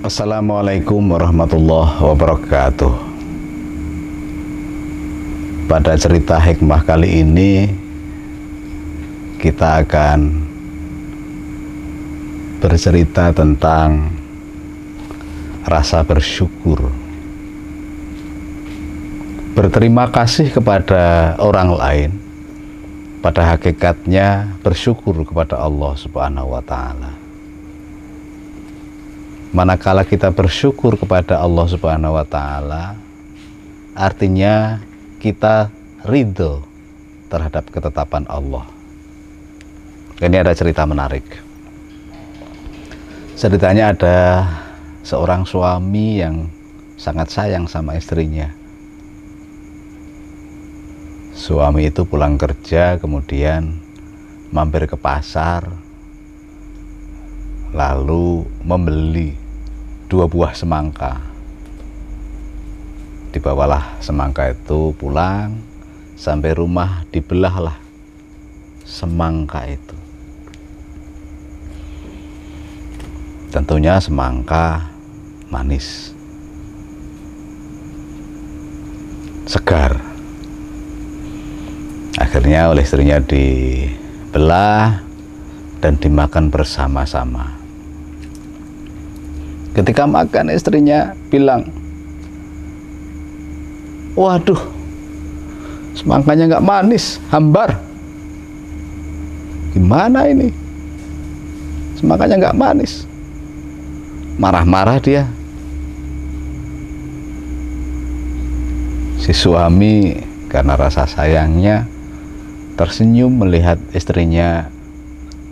Assalamualaikum warahmatullahi wabarakatuh. Pada cerita hikmah kali ini kita akan bercerita tentang rasa bersyukur. Berterima kasih kepada orang lain pada hakikatnya bersyukur kepada Allah Subhanahu wa Ta'ala. Manakala kita bersyukur kepada Allah Subhanahu wa Ta'ala, artinya kita ridho terhadap ketetapan Allah. Ini ada cerita menarik. Ceritanya ada seorang suami yang sangat sayang sama istrinya. Suami itu pulang kerja, kemudian mampir ke pasar, lalu membeli 2 buah semangka. Dibawalah semangka itu pulang, sampai rumah dibelahlah semangka itu. Tentunya semangka manis, segar. Akhirnya oleh istrinya dibelah dan dimakan bersama-sama. Ketika makan, istrinya bilang, "Waduh, semangkanya nggak manis, hambar. Gimana ini? Semangkanya nggak manis." Marah-marah dia. Si suami karena rasa sayangnya tersenyum melihat istrinya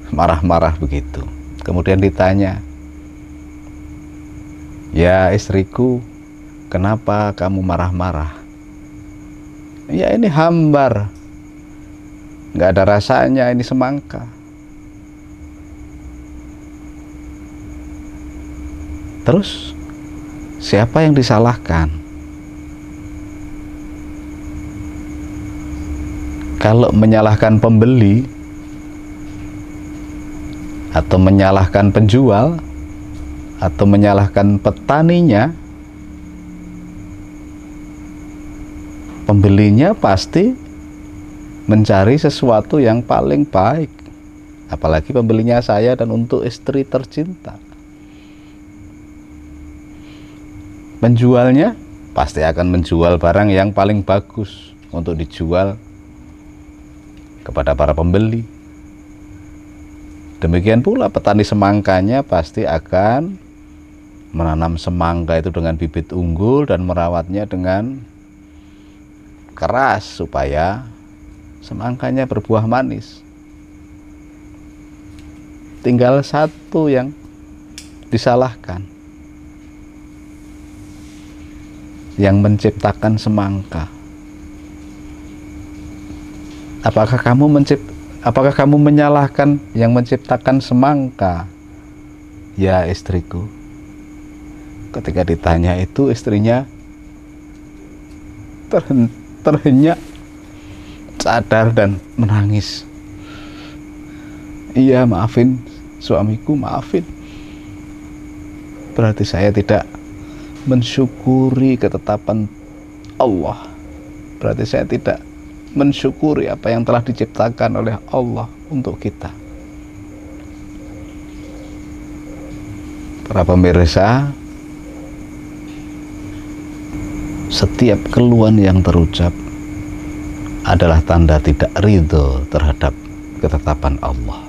marah-marah begitu. Kemudian ditanya, "Ya istriku, kenapa kamu marah-marah?" "Ya ini hambar, nggak ada rasanya, ini semangka." Terus siapa yang disalahkan? Kalau menyalahkan pembeli atau menyalahkan penjual atau menyalahkan petaninya, pembelinya pasti mencari sesuatu yang paling baik. Apalagi pembelinya saya dan untuk istri tercinta. Penjualnya pasti akan menjual barang yang paling bagus untuk dijual kepada para pembeli. Demikian pula petani semangkanya pasti akan menanam semangka itu dengan bibit unggul dan merawatnya dengan keras supaya semangkanya berbuah manis. Tinggal satu yang disalahkan, yang menciptakan semangka. Apakah kamu menyalahkan yang menciptakan semangka? Ya istriku. Ketika ditanya itu, istrinya terhenyak, sadar dan menangis. "Iya, maafin suamiku, maafin. Berarti saya tidak mensyukuri ketetapan Allah. Berarti saya tidak mensyukuri apa yang telah diciptakan oleh Allah untuk kita." Para pemirsa, setiap keluhan yang terucap adalah tanda tidak ridho terhadap ketetapan Allah.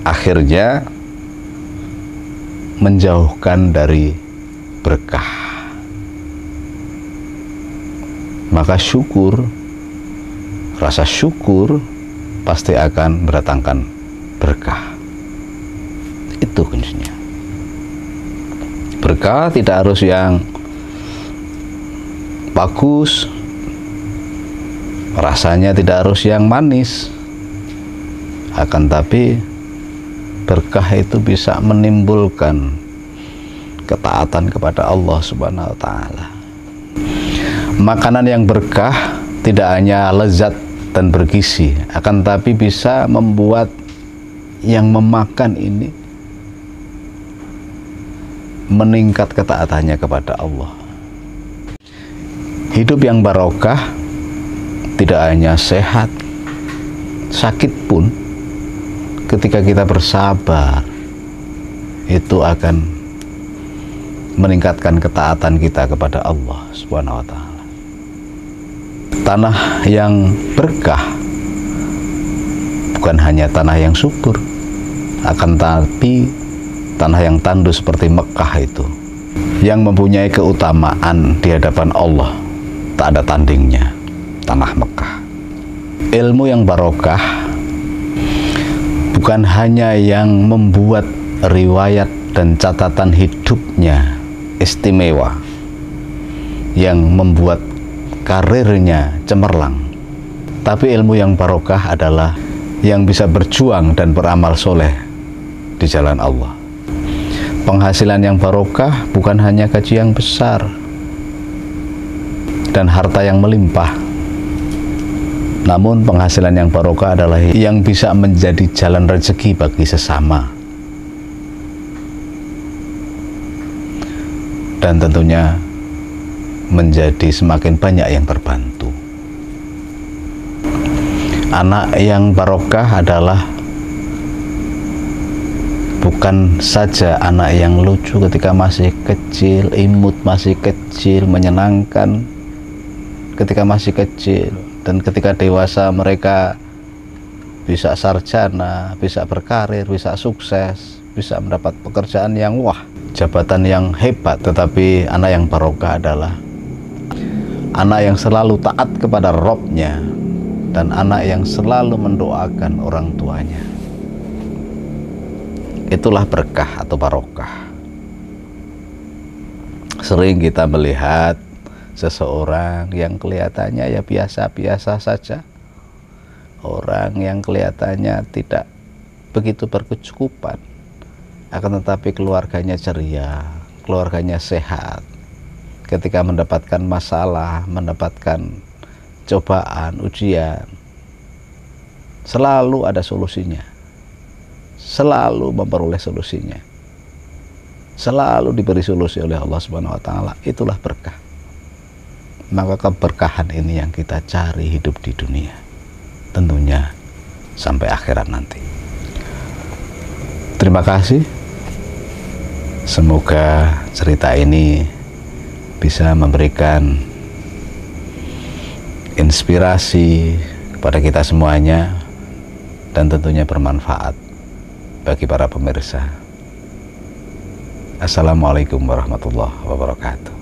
Akhirnya menjauhkan dari berkah. Maka syukur, rasa syukur pasti akan mendatangkan berkah. Itu kuncinya. Berkah tidak harus yang bagus, rasanya tidak harus yang manis, akan tapi berkah itu bisa menimbulkan ketaatan kepada Allah Subhanahu wa Ta'ala. Makanan yang berkah tidak hanya lezat dan bergizi, akan tapi bisa membuat yang memakan ini meningkat ketaatannya kepada Allah. Hidup yang barokah tidak hanya sehat, sakit pun ketika kita bersabar itu akan meningkatkan ketaatan kita kepada Allah Subhanahu wa Ta'ala. Tanah yang berkah bukan hanya tanah yang subur, akan tapi tanah yang tandus seperti Mekah itu, yang mempunyai keutamaan di hadapan Allah tak ada tandingnya, tanah Mekah. Ilmu yang barokah bukan hanya yang membuat riwayat dan catatan hidupnya istimewa, yang membuat karirnya cemerlang, tapi ilmu yang barokah adalah yang bisa berjuang dan beramal soleh di jalan Allah. Penghasilan yang barokah bukan hanya gaji yang besar dan harta yang melimpah, namun penghasilan yang barokah adalah yang bisa menjadi jalan rezeki bagi sesama, dan tentunya menjadi semakin banyak yang terbantu. Anak yang barokah adalah bukan saja anak yang lucu ketika masih kecil, imut masih kecil, menyenangkan ketika masih kecil, dan ketika dewasa mereka bisa sarjana, bisa berkarir, bisa sukses, bisa mendapat pekerjaan yang wah, jabatan yang hebat. Tetapi anak yang barokah adalah anak yang selalu taat kepada Robnya, dan anak yang selalu mendoakan orang tuanya. Itulah berkah atau barokah. Sering kita melihat seseorang yang kelihatannya ya biasa-biasa saja, orang yang kelihatannya tidak begitu berkecukupan, akan tetapi keluarganya ceria, keluarganya sehat. Ketika mendapatkan masalah, mendapatkan cobaan, ujian, selalu ada solusinya, selalu memperoleh solusinya, selalu diberi solusi oleh Allah Subhanahu wa Ta'ala. Itulah berkah. Maka keberkahan ini yang kita cari hidup di dunia, tentunya sampai akhirat nanti. Terima kasih. Semoga cerita ini bisa memberikan inspirasi kepada kita semuanya, dan tentunya bermanfaat bagi para pemirsa. Assalamualaikum warahmatullahi wabarakatuh.